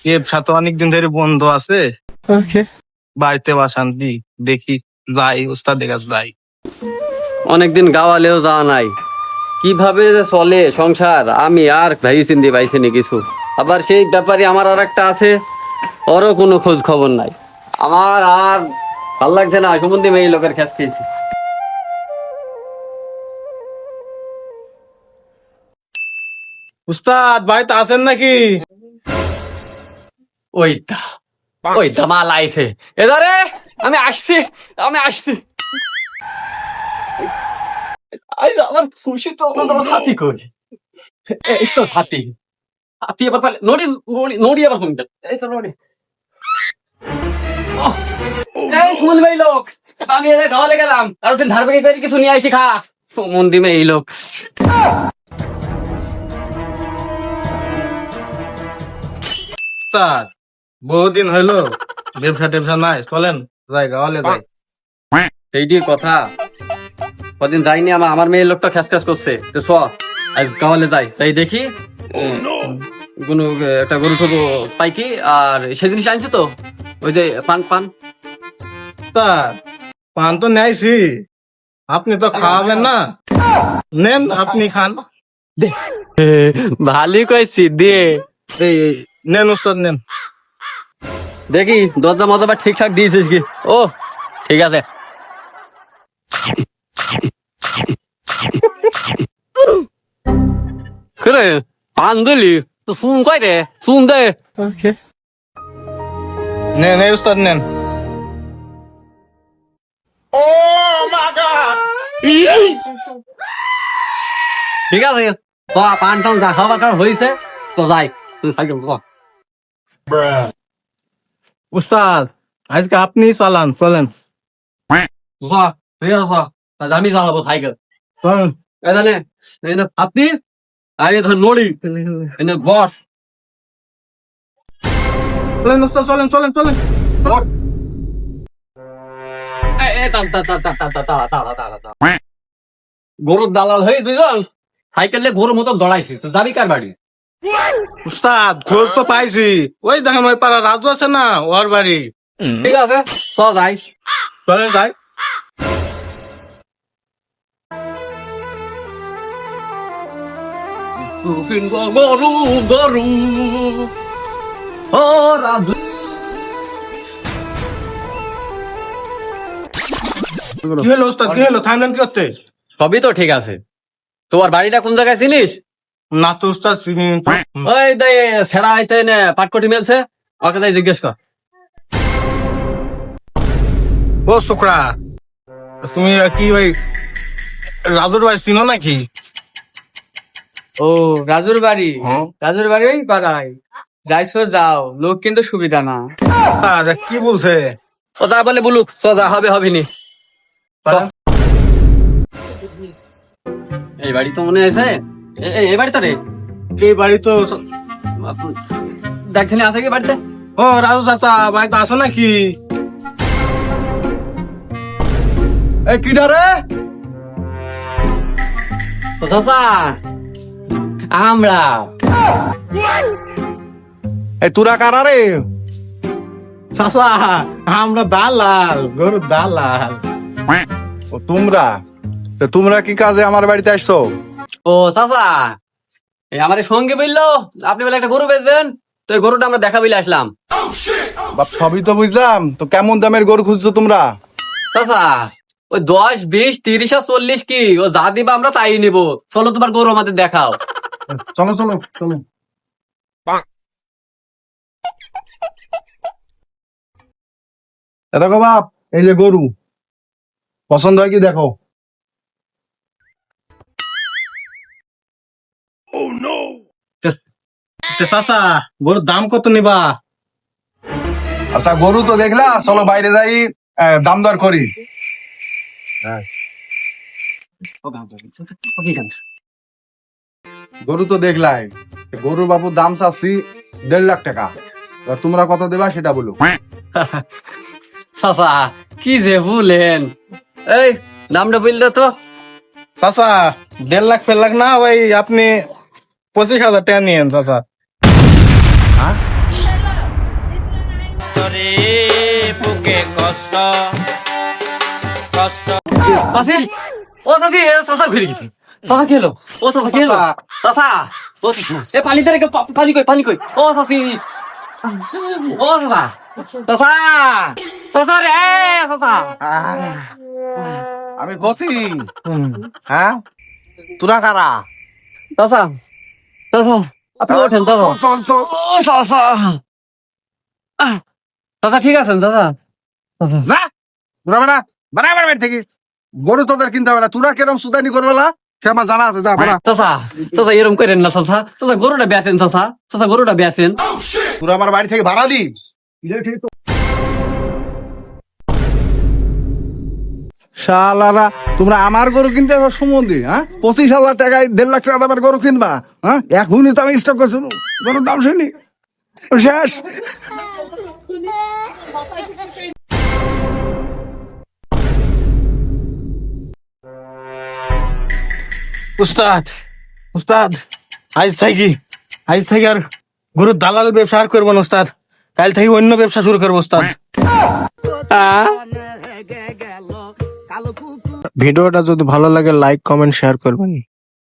ব্যবসা তো অনেকদিন ধরে বন্ধ আছে, ওকে। বাড়িতে বাসান্তি দেখি যাই উস্তাদের কাছে যাই। অনেকদিন গাওয়ালেও যাওয়া নাই, কিভাবে যে চলে সংসার আমি আর ভাই চিন্তি পাইছি নি কিছু। আবার সেই ব্যাপারে আমার আর একটা আছে, ওরও কোনো খোঁজ খবর নাই। আমার আর ভাল লাগছে না, সম্বন্ধে মেয়ে লোকের খ্যাস খেয়েছি। উস্তাদ বাড়িতে আছেন নাকি? ওইটা মাল আইছে এদারে, আমি আসছি। আমার খুশি তো হাতি করি, এই তো হাতি এবার পারলে নড়ি নড়ি নড়ি আবার কোনটা, এই তো নড়ি। এই সুমন ভাই লোক, আমি এদের গাওয়ালে গেলাম, আর ওদিন ধার বেগে কিছু নিয়ে আসি খা। সুমন দিমে এই লোক। উস্তাদ বহুদিন হইলো ব্যবসা টেবসা নাই, চলেন যাই গাওয়ালে যাই। সেইটি কথা, কদিন যাইনি, আমার মেয়ের লোকটা খ্যাস খ্যাস করছে। তো চ আজ গাওয়ালে যাই দেখি কোনো একটা গরু ঠরু পাই কি। আর সে জিনিস আনছে তো, ওই যে পান। উস্তাদ পান তো নেয়ছি, আপনি তো খাওয়াবেন না, নেন আপনি খান। ভালোই কইছি দে। এই নেন উস্তাদ নেন। দেখি দরজা মজা ঠিকঠাক দিয়েছিস কি? ও ঠিক আছে। করে পান দিলি তো শুন কই রে, শুন দে। নেন এই উস্তাদ নেন। ঠিক আছে, চ পান টান যা খাবার খাওয়া হয়েছে, তো যাই তুই সাইকেল চ। উস্তাদ আজকে আপনি চালান, চলেন চ ঠিক আছে, চ আমি চালাবো সাইকেল। চলেন। এখানে আপনি আরে ধর নড়ি এনে বস। চলেন উস্তাদ চলেন চলেন চলেন। গরুর দালাল হয়ে দুজন সাইকেল গরুর মতো দৌড়াইছি, তো যাবি কার বাড়ি? উস্তাদ খোঁজ তো পাইছি, ওই দেখেন ওই পাড়া রাজু আছে না, ওর বাড়ি। ঠিক আছে চ যাই। চলেন যাই। গরু ও রাজু। কি হলো উস্তাদ, কি হলো, থামলেন কি করতে? সবই তো ঠিক আছে, তোমার বাড়িটা কোন জায়গায় চিনিস? না তো উস্তাদ চিনি তো। ওই দে সেরা হইতে পাটকটি মেলছে, ওকে তাই জিজ্ঞেস কর। ও শুক্রা, তুমি কি ওই রাজুর বাড়ি চিনো নাকি? ও রাজুর বাড়ি, রাজুর বাড়ি ওই পাড়ায়। যাইছো যাও, লোক কিন্তু সুবিধা না। কি বলছে? ও যা বলে বলুক, চ যা হবে নি। এই বাড়ি তো মনে আছে, এই বাড়ি তো রে, এই বাড়ি তো। দেখছেন আছে কি বাড়িতে? ও রাজু চাচা বাড়িতে আসো নাকি? এই কিডা রে? তো চাচা আমরা। এই তোরা কারা রে? চাচা আমরা দালাল, গরুর দালাল। ও তোমরা, তো তোমরা কি কাজে আমার বাড়িতে আসছো? ও চাচা আমার সঙ্গে বললো আপনি বলে একটা গরু বেচবেন, তো এই গরুটা আমরা দেখা বলে আসলাম। বাপ সবই তো বুঝলাম, তো কেমন দামের গরু খুঁজছো তোমরা? চাচা ওই 10, 20, 30 আর 40 কি, ও যা দিবা আমরা তাই নিবো। চলো তোমার গরু আমাদের দেখাও। চলো চলো চলো। দেখো বাপ, এই যে গরু পছন্দ হয় কি দেখো। চাচা গরুর দাম কত নিবা? আচ্ছা গরু তো দেখলা, চলো বাইরে যাই, দাম দর করি। গরু তো দেখলাই, গরুর বাবুর দাম চাচ্ছি 1.5 লাখ টাকা। এবার তোমরা কত দেবা সেটা বলো। চাচা কি যে বলেন, এই দামটা বললে তো। চাচা 1.5 লাখ ফেল লাখ না, ওই আপনি 25,000 টাকা নিয়েন চাচা। হ্যাঁ চাচি, ও চাচি, এ চাচা ঘুরে গেছে। চাচা কি হলো? ও চাচা কি হলো? চাচা, ও চাচা, এ পানিতে রেখে পানি কই? ও চাচি, ও চাচা, চাচা, চাচা রে, চাচা। আমি গতি হ্যাঁ তোরা কারা চাচা, চাচা, আপনি ওঠেন চাচা। চল চল ও চাচা, চাচা ঠিক আছেন চাচা? চাচা, যা তোরা বেড়া বেড়া বেড়া থেকে গরু তোদের কিনতে হবে না তোরা কেরম সুদানি করবেলা সে আমার জানা আছে যা বেড়া চাচা, চাচা এরকম করেন না চাচা। চাচা গরুটা বেচেন চাচা, চাচা গরুটা বেচেন। তোরা আমার বাড়ি থেকে ভাড়া দি শালারা তোমরা আমার গরু কিনতে আসার সম্বন্ধে হ্যাঁ 25,000 টাকায় 1.5 লাখ টাকা দামের গরু কিনবা হ্যাঁ এখনই তো আমি স্টক করছি গরুর দাম শুনি শেষ উস্তাদ, উস্তাদ, আজ থেকে আর গরুর দালাল ব্যবসা আর করবো না উস্তাদ। কাল থেকে অন্য ব্যবসা শুরু করবো উস্তাদ। ভিডিওটা যদি ভালো লাগে লাইক কমেন্ট শেয়ার করবেন।